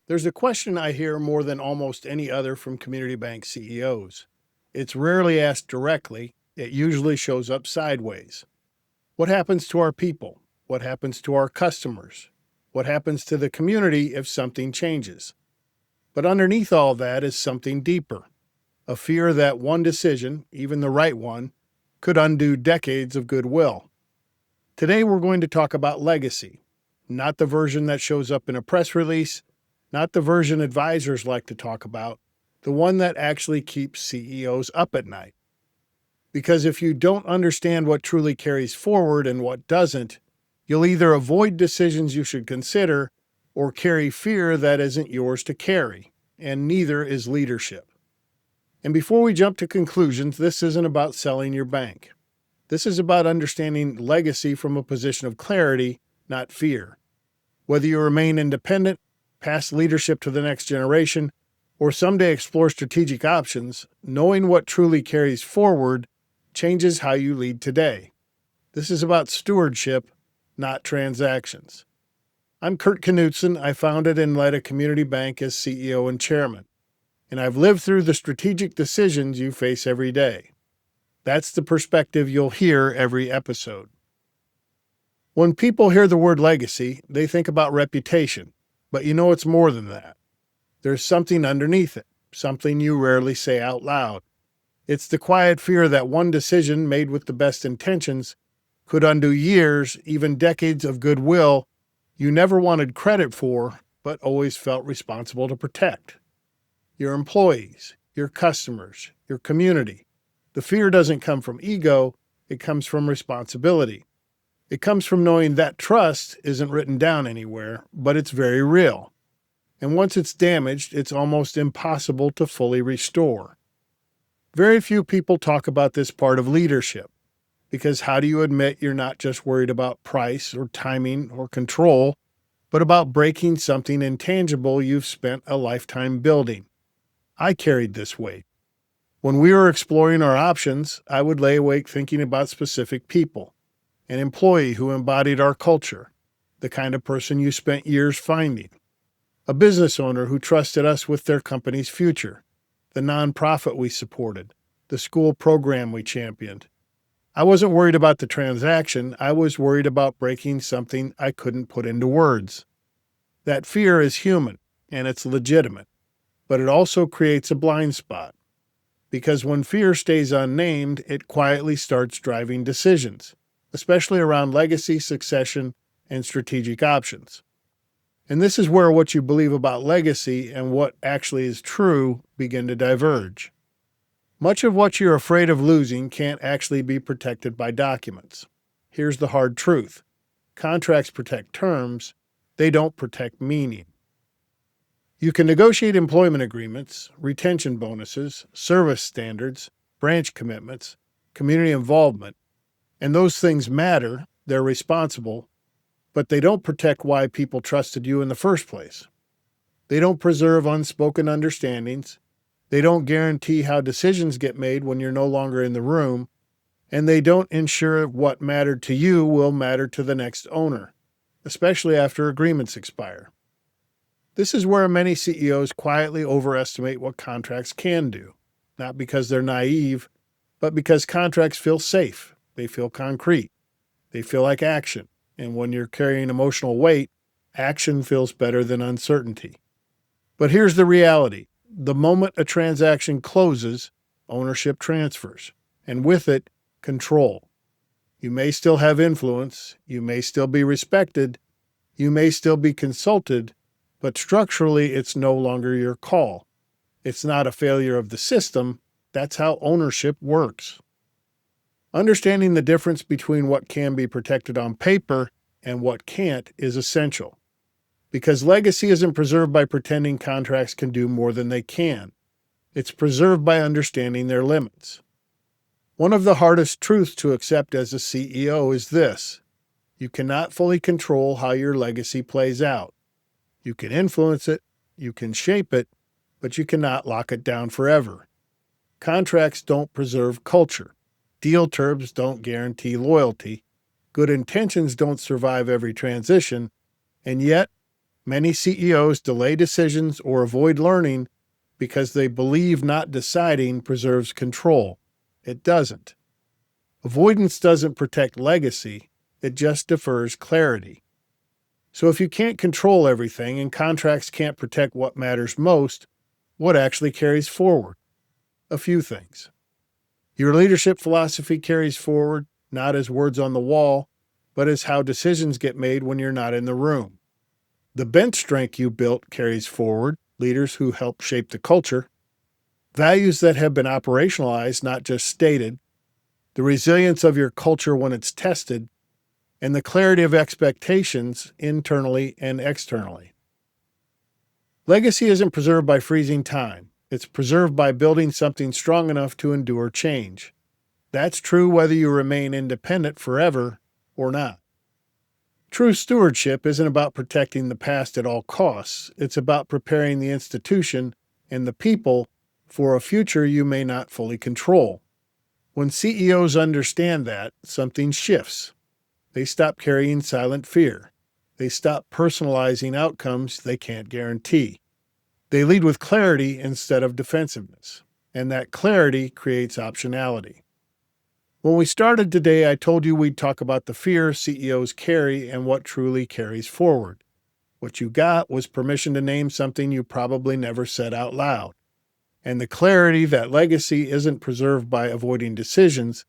There's a question I hear more than almost any other from community bank CEOs. It's rarely asked directly, it usually shows up sideways. What happens to our people? What happens to our customers? What happens to the community if something changes? But underneath all that is something deeper, a fear that one decision, even the right one, could undo decades of goodwill. Today we're going to talk about legacy, not the version that shows up in a press release, not the version advisors like to talk about, the one that actually keeps CEOs up at night. Because if you don't understand what truly carries forward and what doesn't, you'll either avoid decisions you should consider or carry fear that isn't yours to carry, and neither is leadership. And before we jump to conclusions, this isn't about selling your bank. This is about understanding legacy from a position of clarity, not fear. Whether you remain independent, pass leadership to the next generation, or someday explore strategic options, knowing what truly carries forward changes how you lead today. This is about stewardship, not transactions. I'm Knutson. I founded and led a community bank as CEO and chairman, and I've lived through the strategic decisions you face every day. That's the perspective you'll hear every episode. When people hear the word legacy, they think about reputation, but you know it's more than that. There's something underneath it, something you rarely say out loud. It's the quiet fear that one decision made with the best intentions could undo years, even decades of goodwill you never wanted credit for, but always felt responsible to protect. Your employees, your customers, your community. The fear doesn't come from ego, it comes from responsibility. It comes from knowing that trust isn't written down anywhere, but it's very real. And once it's damaged, it's almost impossible to fully restore. Very few people talk about this part of leadership, because how do you admit you're not just worried about price or timing or control, but about breaking something intangible you've spent a lifetime building? I carried this weight. When we were exploring our options, I would lay awake thinking about specific people. An employee who embodied our culture, the kind of person you spent years finding. A business owner who trusted us with their company's future. The nonprofit we supported. The school program we championed. I wasn't worried about the transaction, I was worried about breaking something I couldn't put into words. That fear is human, and it's legitimate, but it also creates a blind spot. Because when fear stays unnamed, it quietly starts driving decisions, especially around legacy, succession, and strategic options. And this is where what you believe about legacy and what actually is true begin to diverge. Much of what you're afraid of losing can't actually be protected by documents. Here's the hard truth. Contracts protect terms, they don't protect meaning. You can negotiate employment agreements, retention bonuses, service standards, branch commitments, community involvement, and those things matter, they're responsible, but they don't protect why people trusted you in the first place. They don't preserve unspoken understandings, they don't guarantee how decisions get made when you're no longer in the room, and they don't ensure what mattered to you will matter to the next owner, especially after agreements expire. This is where many CEOs quietly overestimate what contracts can do, not because they're naive, but because contracts feel safe. They feel concrete. They feel like action. And when you're carrying emotional weight, action feels better than uncertainty. But here's the reality. The moment a transaction closes, ownership transfers. And with it, control. You may still have influence. You may still be respected. You may still be consulted. But structurally, it's no longer your call. It's not a failure of the system. That's how ownership works. Understanding the difference between what can be protected on paper and what can't is essential. Because legacy isn't preserved by pretending contracts can do more than they can. It's preserved by understanding their limits. One of the hardest truths to accept as a CEO is this: you cannot fully control how your legacy plays out. You can influence it, you can shape it, but you cannot lock it down forever. Contracts don't preserve culture. Deal terms don't guarantee loyalty. Good intentions don't survive every transition. And yet, Many CEOs delay decisions or avoid learning because they believe not deciding preserves control. It doesn't. Avoidance doesn't protect legacy, it just defers clarity. So if you can't control everything and contracts can't protect what matters most, what actually carries forward? A few things. Your leadership philosophy carries forward, not as words on the wall, but as how decisions get made when you're not in the room. The bench strength you built carries forward, leaders who help shape the culture. Values that have been operationalized, not just stated. The resilience of your culture when it's tested, and the clarity of expectations internally and externally. Legacy isn't preserved by freezing time. It's preserved by building something strong enough to endure change. That's true whether you remain independent forever or not. True stewardship isn't about protecting the past at all costs. It's about preparing the institution and the people for a future you may not fully control. When CEOs understand that, something shifts. They stop carrying silent fear. They stop personalizing outcomes they can't guarantee. They lead with clarity instead of defensiveness, and that clarity creates optionality. When we started today, I told you we'd talk about the fear CEOs carry and what truly carries forward. What you got was permission to name something you probably never said out loud, and the clarity that legacy isn't preserved by avoiding decisions,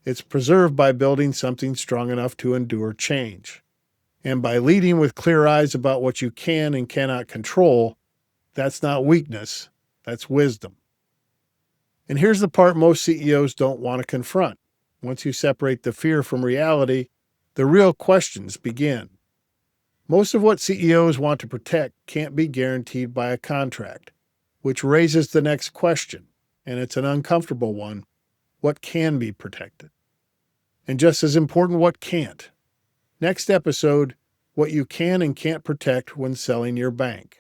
it's preserved by building something strong enough to endure change. And by leading with clear eyes about what you can and cannot control, that's not weakness, that's wisdom. And here's the part most CEOs don't want to confront. Once you separate the fear from reality, the real questions begin. Most of what CEOs want to protect can't be guaranteed by a contract, which raises the next question, and it's an uncomfortable one. What can be protected? And just as important, what can't? Next episode, what you can and can't protect when selling your bank.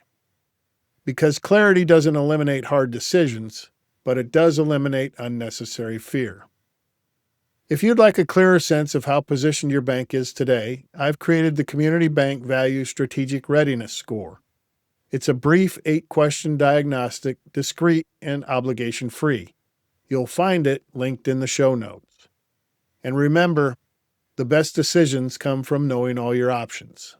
Because clarity doesn't eliminate hard decisions, but it does eliminate unnecessary fear. If you'd like a clearer sense of how positioned your bank is today, I've created the Community Bank Value Strategic Readiness Score. It's a brief 8-question diagnostic, discreet, and obligation-free. You'll find it linked in the show notes. And remember, the best decisions come from knowing all your options.